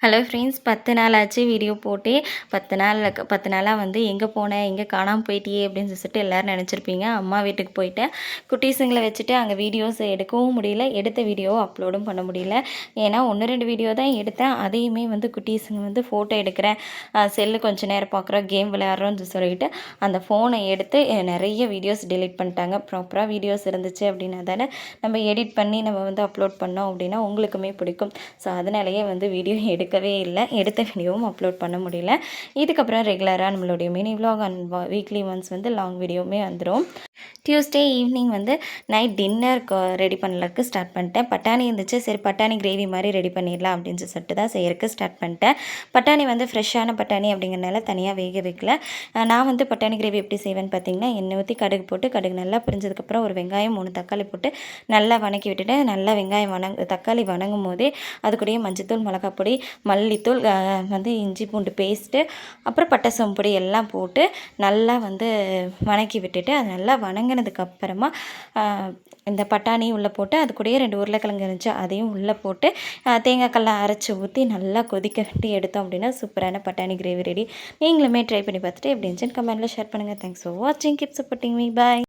Hello friends, 10 நாள் ஆச்சு video போட்டே. 10 நாளாக வந்து எங்கே போனேன், எங்கே காணாமல் போயிட்டியே அப்படின்னு சொல்லிட்டு எல்லோரும் நினச்சிருப்பீங்க. அம்மா வீட்டுக்கு போயிட்டேன். குட்டீஸுங்களை வச்சுட்டு அங்கே வீடியோஸ் எடுக்கவும் முடியல, எடுத்த வீடியோவை அப்லோடும் பண்ண முடியல. ஏன்னா 1-2 வீடியோ தான் எடுத்தேன். அதையுமே வந்து குட்டீஸுங்க வந்து ஃபோட்டோ எடுக்கிறேன், செல்லு கொஞ்சம் நேரம் பார்க்குறோம், கேம் விளையாடுறோன்னு சொல்லிட்டு அந்த ஃபோனை எடுத்து நிறைய வீடியோஸ் டெலிட் பண்ணிட்டாங்க. ப்ராப்பராக வீடியோஸ் இருந்துச்சு அப்படின்னா தானே நம்ம எடிட் பண்ணி நம்ம வந்து அப்லோட் பண்ணோம் அப்படின்னா உங்களுக்குமே பிடிக்கும். ஸோ அதனாலேயே வந்து வீடியோ எடுக்கவே இல்லை, எடுத்த வீடியோவும் அப்லோட் பண்ண முடியல. இதுக்கப்புறம் ரெகுலராக நம்மளுடைய mini vlog and weekly once வந்து லாங் வீடியோவுமே வந்துடும். டியூஸ்டே ஈவினிங் வந்து நைட் டின்னர் ரெடி பண்ணலக்கு ஸ்டார்ட் பண்ணிட்டேன். பட்டாணி இருந்துச்சு, சரி பட்டாணி கிரேவி மாதிரி ரெடி பண்ணிடலாம் அப்படின்னு சொல்லிட்டு தான் செய்யறதுக்கு ஸ்டார்ட் பண்ணிட்டேன். பட்டாணி வந்து ஃப்ரெஷ்ஷான பட்டாணி அப்படிங்கிறனால தனியாக வேக வைக்கல. நான் வந்து பட்டாணி கிரேவி எப்படி செய்வேன்னு பார்த்தீங்கன்னா, எண்ணெய் ஊற்றி கடுகு போட்டு, கடுகு நல்லா பிரிஞ்சதுக்கப்புறம் ஒரு வெங்காயம் 3 தக்காளி போட்டு நல்லா வணக்கி விட்டுட்டு, நல்லா வெங்காயம் தக்காளி வணங்கும் போதே அது கூடயே மஞ்சத்தூள், மிளகாப்பொடி, மல்லித்தூள், வந்து இஞ்சி பூண்டு பேஸ்ட்டு, அப்புறம் பட்டை சோம்பு பொடி எல்லாம் போட்டு நல்லா வந்து வணக்கி விட்டுட்டு, அது நல்லா வணங்கினதுக்கப்புறமா இந்த பட்டாணி உள்ளே போட்டு, அது கூடயே 2 உருளைக்கிழங்கு இருந்துச்சு அதையும் உள்ளே போட்டு தேங்காய்க்கெல்லாம் அரைச்சி ஊற்றி நல்லா கொதிக்க விட்டு எடுத்தோம் அப்படின்னா சூப்பரான பட்டாணி கிரேவி ரெடி. நீங்களுமே ட்ரை பண்ணி பார்த்துட்டு எப்படி இருந்துச்சுன்னு கமெண்ட்டில் ஷேர் பண்ணுங்கள். தேங்க்ஸ் ஃபார் வாட்சிங், கீப் சப்போர்ட்டிங் மீ, பாய்.